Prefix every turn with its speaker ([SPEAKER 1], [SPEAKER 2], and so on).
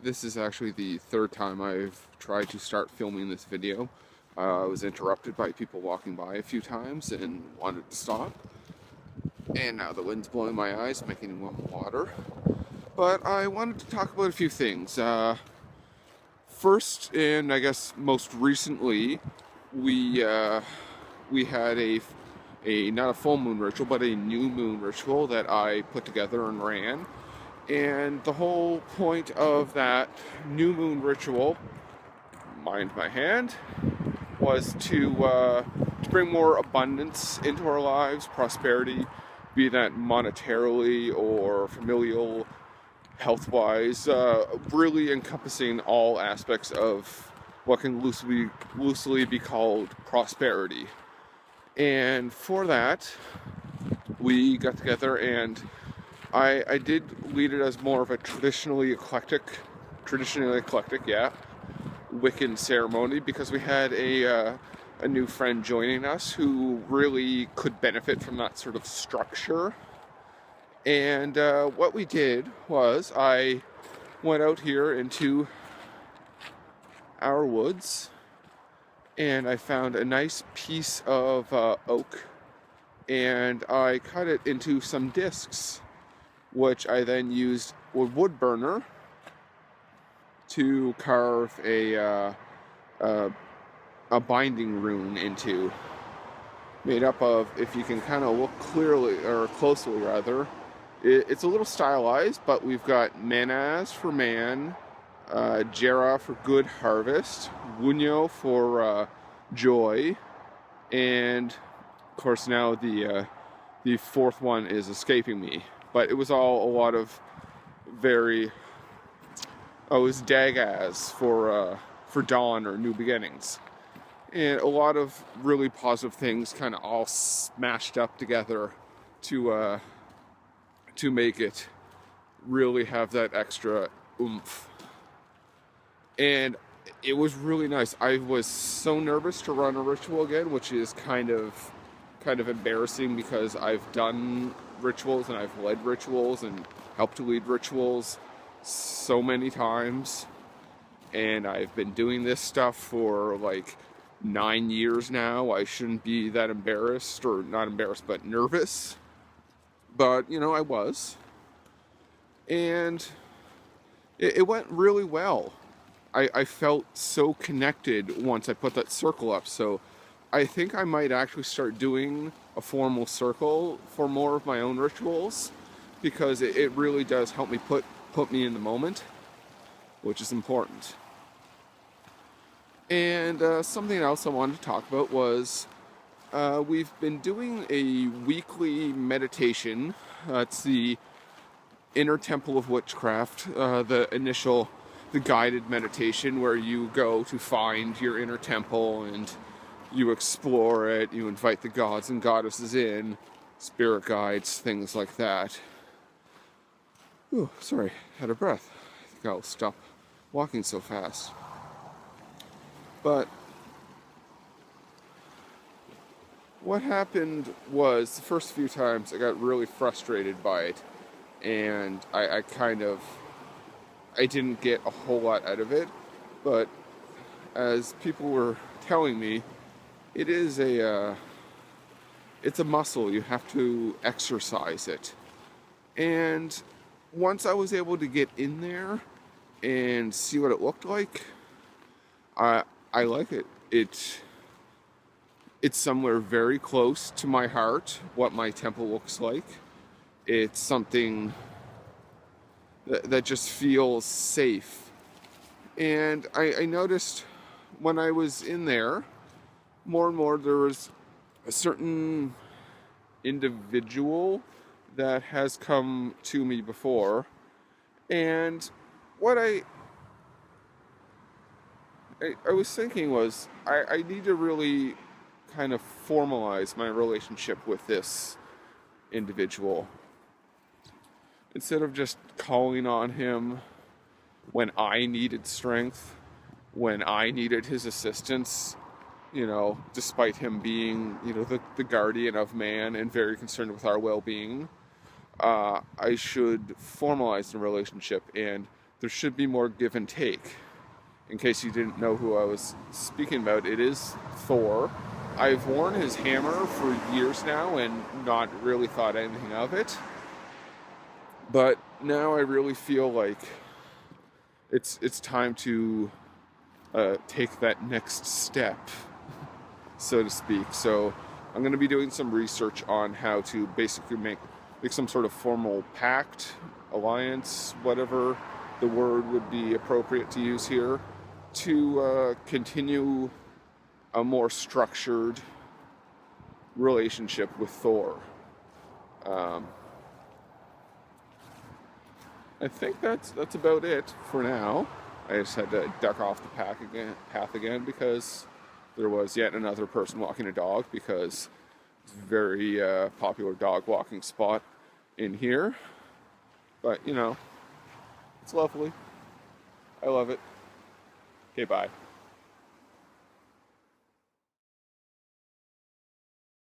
[SPEAKER 1] This is actually the third time I've tried to start filming this video. I was interrupted by people walking by a few times and wanted to stop. And now the wind's blowing my eyes, making me want water. But I wanted to talk about a few things. First, and I guess most recently, we we had a not a full moon ritual, but a new moon ritual that I put together and ran. And the whole point of that new moon ritual, mind my hand, was to bring more abundance into our lives, prosperity, be that monetarily or familial, health-wise, really encompassing all aspects of what can loosely be called prosperity. And for that, we got together and I did lead it as more of a traditionally eclectic, yeah, Wiccan ceremony because we had a new friend joining us who really could benefit from that sort of structure. And what we did was I went out here into our woods and I found a nice piece of oak and I cut it into some discs, which I then used a wood burner to carve a binding rune into, made up of, if you can kind of look clearly or closely rather, it's a little stylized, but we've got Manaz for man, Jera for good harvest, Wunyo for joy, and of course now the fourth one is escaping me. But it was all a lot of very, it was Dagaz for dawn or new beginnings. And a lot of really positive things kind of all smashed up together to make it really have that extra oomph. And it was really nice. I was so nervous to run a ritual again, which is kind of embarrassing because I've done rituals and I've led rituals and helped to lead rituals so many times. And I've been doing this stuff for like 9 years now. I shouldn't be that embarrassed, or not embarrassed, but nervous. But, you know, I was. And it went really well. I felt so connected once I put that circle up. So I think I might actually start doing a formal circle for more of my own rituals, because it really does help me put me in the moment, which is important. And something else I wanted to talk about was we've been doing a weekly meditation. It's the Inner Temple of Witchcraft, the guided meditation where you go to find your inner temple and you explore it, you invite the gods and goddesses in, spirit guides, things like that. Ooh, sorry, out of breath. I think I'll stop walking so fast. But what happened was the first few times I got really frustrated by it, and I didn't get a whole lot out of it. But as people were telling me, it's a muscle. You have to exercise it. And once I was able to get in there and see what it looked like, I like it. It's somewhere very close to my heart, what my temple looks like. It's something that just feels safe. And I noticed when I was in there, more and more there was a certain individual that has come to me before. And what I was thinking was, I need to really kind of formalize my relationship with this individual. Instead of just calling on him when I needed strength, when I needed his assistance, you know, despite him being, you know, the guardian of man and very concerned with our well-being, I should formalize the relationship and there should be more give and take. In case you didn't know who I was speaking about, it is Thor. I've worn his hammer for years now and not really thought anything of it. But now I really feel like it's time to take that next step, so to speak. So I'm going to be doing some research on how to basically make some sort of formal pact, alliance, whatever the word would be appropriate to use here, to continue a more structured relationship with Thor. I think that's about it for now. I just had to duck off the path again because there was yet another person walking a dog, because it's a very popular dog walking spot in here. But, you know, it's lovely. I love it. Okay, bye.